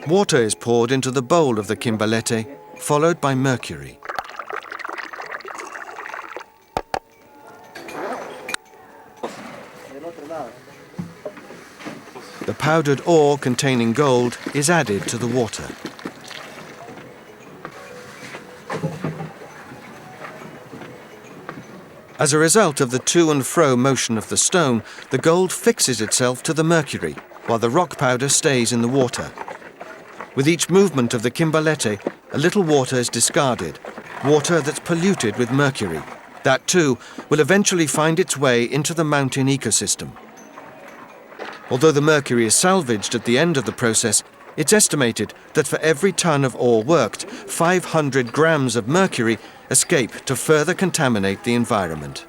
Water is poured into the bowl of the kimbalete, followed by mercury. The powdered ore containing gold is added to the water. As a result of the to and fro motion of the stone, the gold fixes itself to the mercury, while the rock powder stays in the water. With each movement of the kimbalete, a little water is discarded, water that's polluted with mercury. That too will eventually find its way into the mountain ecosystem. Although the mercury is salvaged at the end of the process, it's estimated that for every ton of ore worked, 500 grams of mercury escape to further contaminate the environment.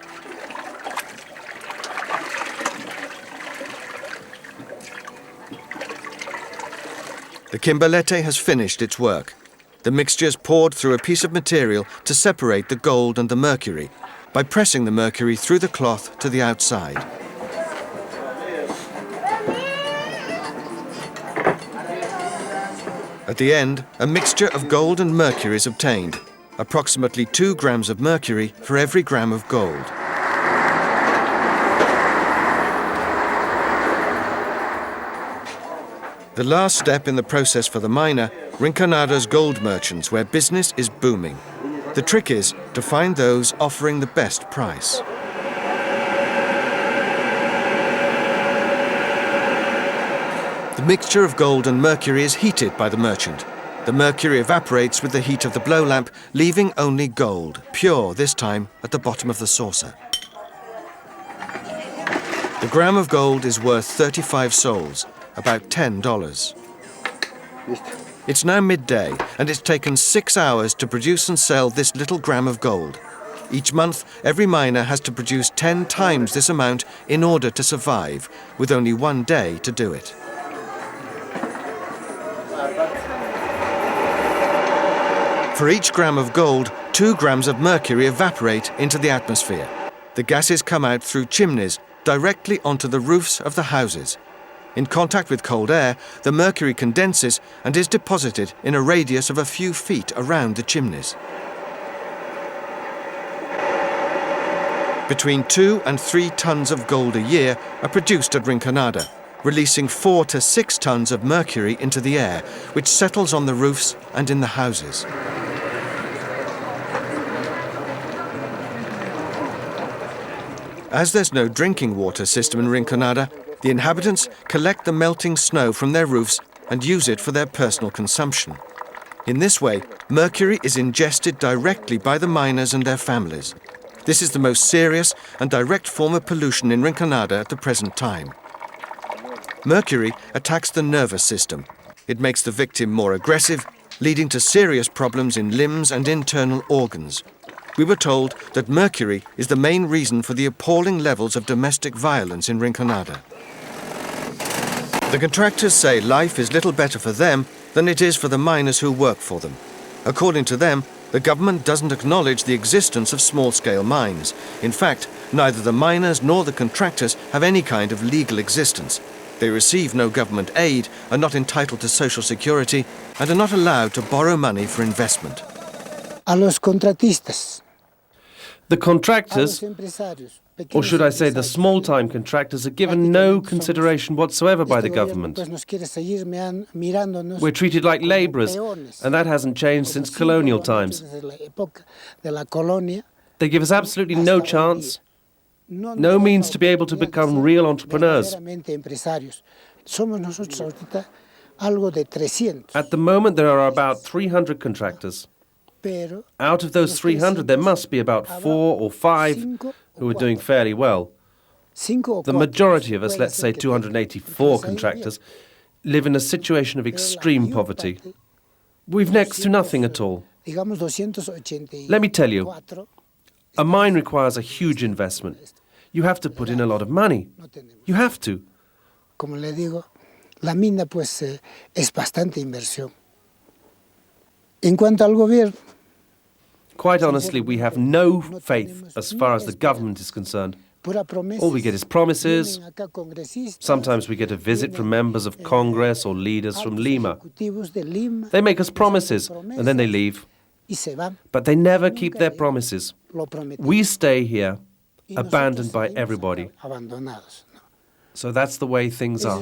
The kimbalete has finished its work. The mixture is poured through a piece of material to separate the gold and the mercury by pressing the mercury through the cloth to the outside. At the end, a mixture of gold and mercury is obtained, approximately 2 grams of mercury for every gram of gold. The last step in the process for the miner, Rinconada's gold merchants, where business is booming. The trick is to find those offering the best price. The mixture of gold and mercury is heated by the merchant. The mercury evaporates with the heat of the blow lamp, leaving only gold, pure this time, at the bottom of the saucer. The gram of gold is worth 35 sols, about $10. It's now midday, and it's taken 6 hours to produce and sell this little gram of gold. Each month, every miner has to produce 10 times this amount in order to survive, with only 1 day to do it. For each gram of gold, 2 grams of mercury evaporate into the atmosphere. The gases come out through chimneys directly onto the roofs of the houses. In contact with cold air, the mercury condenses and is deposited in a radius of a few feet around the chimneys. Between 2 and 3 tons of gold a year are produced at Rinconada, releasing 4 to 6 tons of mercury into the air, which settles on the roofs and in the houses. As there's no drinking water system in Rinconada, the inhabitants collect the melting snow from their roofs and use it for their personal consumption. In this way, mercury is ingested directly by the miners and their families. This is the most serious and direct form of pollution in Rinconada at the present time. Mercury attacks the nervous system. It makes the victim more aggressive, leading to serious problems in limbs and internal organs. We were told that mercury is the main reason for the appalling levels of domestic violence in Rinconada. The contractors say life is little better for them than it is for the miners who work for them. According to them, the government doesn't acknowledge the existence of small-scale mines. In fact, neither the miners nor the contractors have any kind of legal existence. They receive no government aid, are not entitled to social security, and are not allowed to borrow money for investment. A los contratistas. The contractors, or should I say the small-time contractors, are given no consideration whatsoever by the government. We're treated like labourers, and that hasn't changed since colonial times. They give us absolutely no chance, no means to be able to become real entrepreneurs. At the moment, there are about 300 contractors. Out of those 300, there must be about 4 or 5 who are doing fairly well. The majority of us, let's say 284 contractors, live in a situation of extreme poverty. We've next to nothing at all. Let me tell you, a mine requires a huge investment. You have to put in a lot of money. You have to. Como le digo, la mina pues es bastante inversión. En cuanto al gobierno, quite honestly, we have no faith as far as the government is concerned. All we get is promises. Sometimes we get a visit from members of Congress or leaders from Lima. They make us promises, and then they leave. But they never keep their promises. We stay here, abandoned by everybody. So that's the way things are.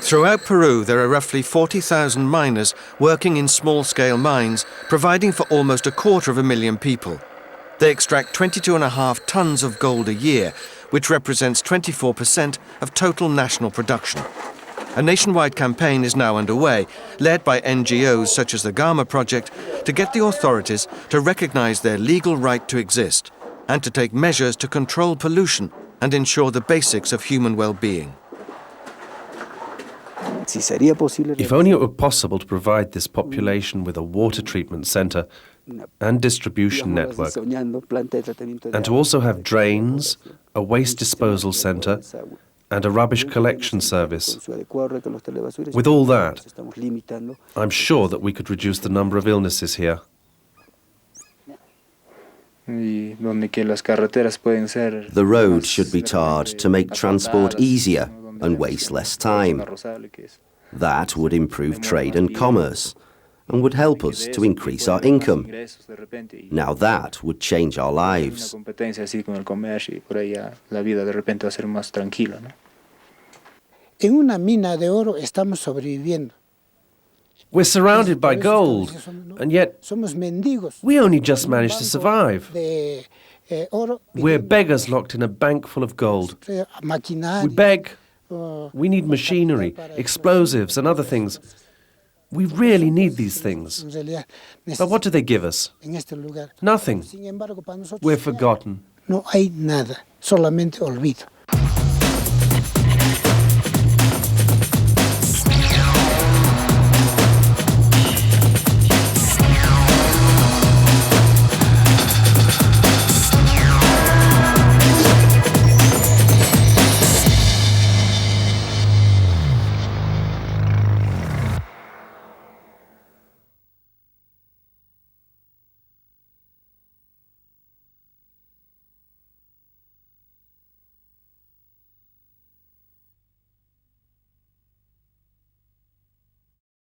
Throughout Peru, there are roughly 40,000 miners working in small-scale mines, providing for almost 250,000 people. They extract 22.5 tons of gold a year, which represents 24% of total national production. A nationwide campaign is now underway, led by NGOs such as the Gama Project, to get the authorities to recognize their legal right to exist and to take measures to control pollution and ensure the basics of human well-being. If only it were possible to provide this population with a water treatment centre and distribution network, and to also have drains, a waste disposal centre, and a rubbish collection service. With all that, I'm sure that we could reduce the number of illnesses here. The road should be tarred to make transport easier and waste less time. That would improve trade and commerce and would help us to increase our income. Now that would change our lives. We're surrounded by gold, and yet we only just managed to survive. We're beggars locked in a bank full of gold. We beg. We need machinery, explosives and other things. We really need these things. But what do they give us? Nothing. We're forgotten. No hay nada, solamente olvido.